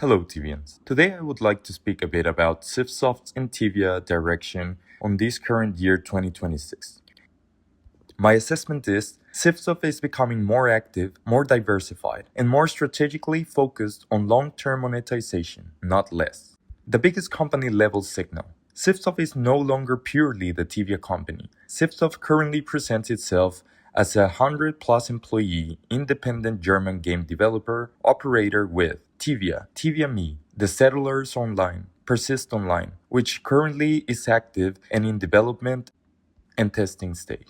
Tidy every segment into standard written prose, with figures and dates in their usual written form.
Hello, Tibians. Today I would like to speak a bit about Cipsoft's and Tibia direction on this current year 2026. My assessment is Cipsoft is becoming more active, more diversified, and more strategically focused on long-term monetization, not less. The biggest company level signal. Cipsoft is no longer purely the Tibia company. Cipsoft currently presents itself as a 100-plus employee independent German game developer operator with Tibia, Tibia Me, The Settlers Online, Persist Online, which currently is active and in development and testing stage.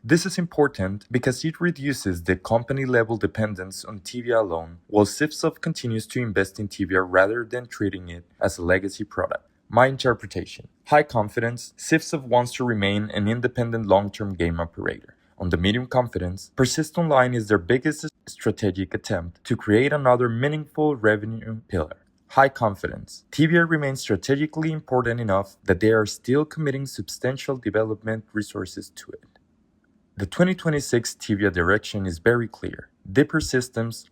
This is important because it reduces the company-level dependence on Tibia alone, while Cipsoft continues to invest in Tibia rather than treating it as a legacy product. My interpretation. High confidence, Cipsoft wants to remain an independent long-term game operator. On the medium confidence, Persist Online is their biggest strategic attempt to create another meaningful revenue pillar. High confidence. Tibia remains strategically important enough that they are still committing substantial development resources to it. The 2026 Tibia direction is very clear. Deeper systems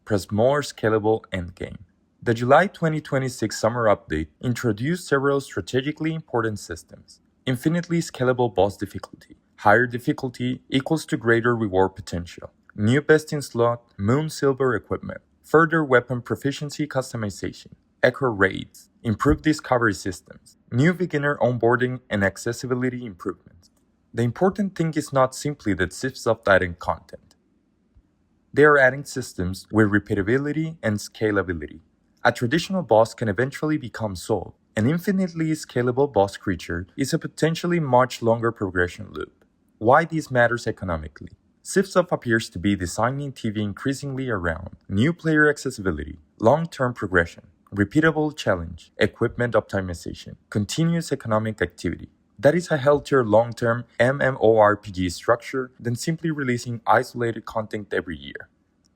plus more scalable endgame. The July 2026 summer update introduced several strategically important systems. Infinitely scalable boss difficulty. Higher difficulty equals to greater reward potential. New best-in-slot, Moon Silver equipment. Further weapon proficiency customization. Echo raids. Improved discovery systems. New beginner onboarding and accessibility improvements. The important thing is not simply that Cipsoft adding content. They are adding systems with repeatability and scalability. A traditional boss can eventually become sold. An infinitely scalable boss creature is a potentially much longer progression loop. Why this matters economically? Cipsoft appears to be designing TV increasingly around new player accessibility, long-term progression, repeatable challenge, equipment optimization, continuous economic activity. That is a healthier long-term MMORPG structure than simply releasing isolated content every year.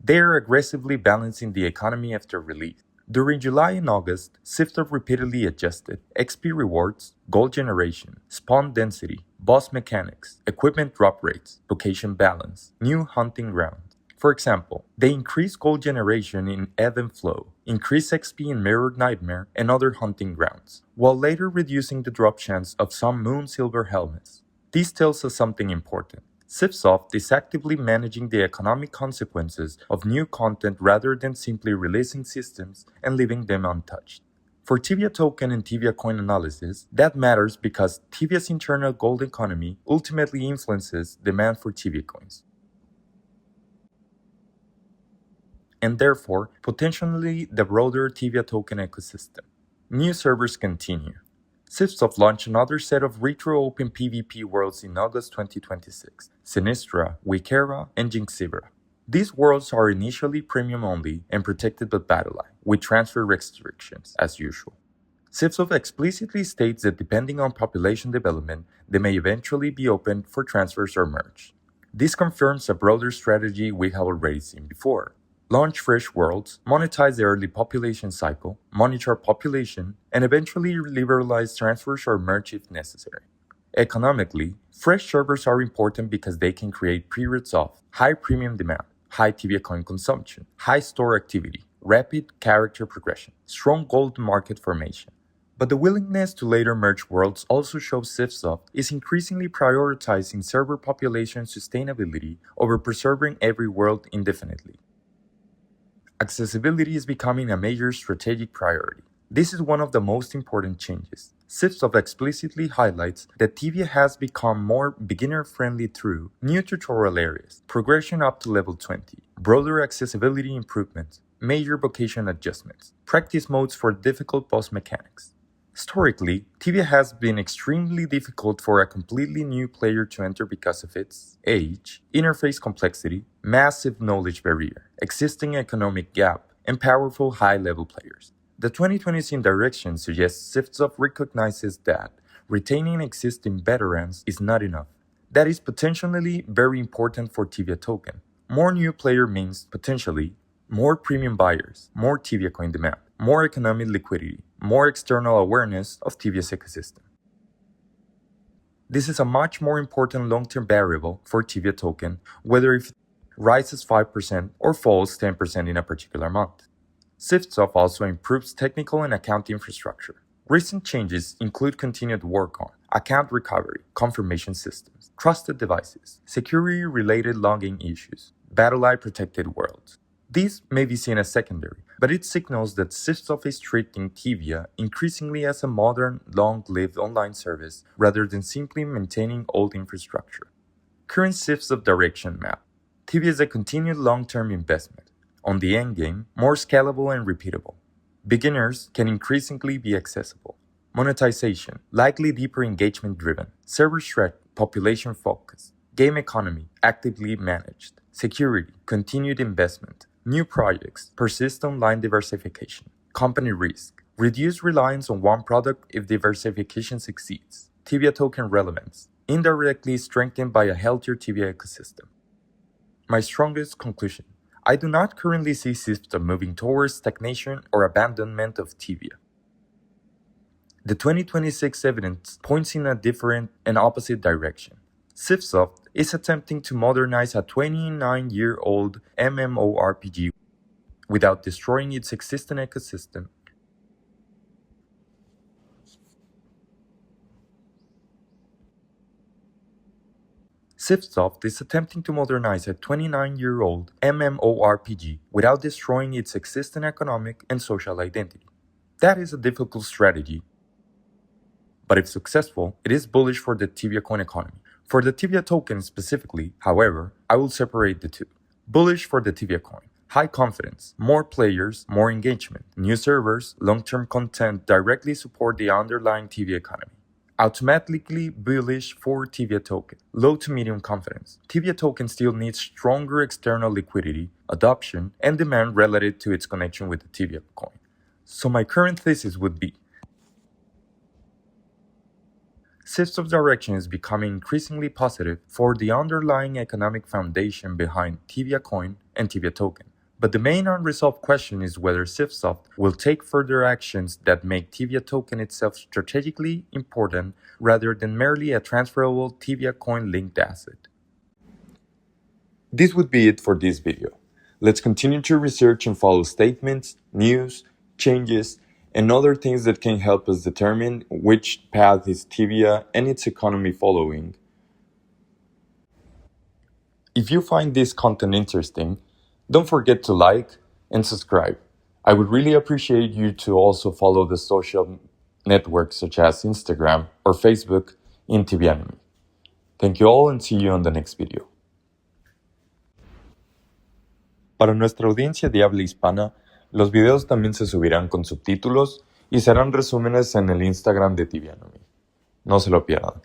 They are aggressively balancing the economy after release. During July and August, Cipsoft repeatedly adjusted XP rewards, gold generation, spawn density, boss mechanics, equipment drop rates, location balance, new hunting grounds. For example, they increased gold generation in Ebb and Flow, increased XP in Mirrored Nightmare and other hunting grounds, while later reducing the drop chance of some Moon Silver helmets. This tells us something important. Cipsoft is actively managing the economic consequences of new content rather than simply releasing systems and leaving them untouched. For Tibia token and Tibia coin analysis, that matters because Tibia's internal gold economy ultimately influences demand for Tibia coins, and therefore potentially the broader Tibia token ecosystem. New servers continue. Cipsoft launched another set of retro open PvP worlds in August 2026, Sinistra, Wikera, and Jinxibra. These worlds are initially premium only and protected by BattleEye, with transfer restrictions, as usual. Cipsoft explicitly states that depending on population development, they may eventually be opened for transfers or merge. This confirms a broader strategy we have already seen before. Launch fresh worlds, monetize the early population cycle, monitor population, and eventually liberalize transfers or merge if necessary. Economically, fresh servers are important because they can create periods of high premium demand, high Tibia coin consumption, high store activity, rapid character progression, strong gold market formation. But the willingness to later merge worlds also shows Cipsoft is increasingly prioritizing server population sustainability over preserving every world indefinitely. Accessibility is becoming a major strategic priority. This is one of the most important changes. Cipsoft explicitly highlights that Tibia has become more beginner-friendly through new tutorial areas, progression up to level 20, broader accessibility improvements, major vocation adjustments, practice modes for difficult boss mechanics. Historically, Tibia has been extremely difficult for a completely new player to enter because of its age, interface complexity, massive knowledge barrier, existing economic gap, and powerful high-level players. The 2020 direction suggests Cipsoft recognizes that retaining existing veterans is not enough. That is potentially very important for Tibia token. More new player means, potentially, more premium buyers, more Tibia coin demand, more economic liquidity, more external awareness of Tibia's ecosystem. This is a much more important long-term variable for Tibia token, whether it rises 5% or falls 10% in a particular month. Cipsoft also improves technical and account infrastructure. Recent changes include continued work on account recovery, confirmation systems, trusted devices, security-related logging issues, battle eye-protected worlds. These may be seen as secondary, but it signals that Cipsoft is treating Tibia increasingly as a modern, long-lived online service rather than simply maintaining old infrastructure. Current Cipsoft direction map. Tibia is a continued long-term investment. On the endgame, more scalable and repeatable. Beginners can increasingly be accessible. Monetization, likely deeper engagement driven. Server strength, population focus. Game economy, actively managed. Security, continued investment. New projects, persist online diversification. Company risk, reduce reliance on one product if diversification succeeds. Tibia token relevance, indirectly strengthened by a healthier Tibia ecosystem. My strongest conclusion. I do not currently see Cipsoft moving towards stagnation or abandonment of Tibia. The 2026 evidence points in a different and opposite direction. Cipsoft is attempting to modernize a 29-year-old MMORPG without destroying its existing ecosystem. Cipsoft is attempting to modernize a 29-year-old MMORPG without destroying its existing economic and social identity. That is a difficult strategy, but if successful, it is bullish for the Tibia coin economy. For the Tibia token specifically, however, I will separate the two. Bullish for the Tibia coin. High confidence, more players, more engagement, new servers, long-term content directly support the underlying Tibia economy. Automatically bullish for Tibia token. Low to medium confidence. Tibia token still needs stronger external liquidity, adoption, and demand relative to its connection with the Tibia coin. So my current thesis would be Cipsoft's direction is becoming increasingly positive for the underlying economic foundation behind Tibia coin and Tibia token. But the main unresolved question is whether Cipsoft will take further actions that make Tibia token itself strategically important rather than merely a transferable Tibia coin linked asset. This would be it for this video. Let's continue to research and follow statements, news, changes, and other things that can help us determine which path is Tibia and its economy following. If you find this content interesting, don't forget to like and subscribe. I would really appreciate you to also follow the social networks such as Instagram or Facebook in Tibian. Thank you all and see you on the next video. Para nuestra audiencia de habla hispana, los videos también se subirán con subtítulos y serán resúmenes en el Instagram de Tibian. No se lo pierdan.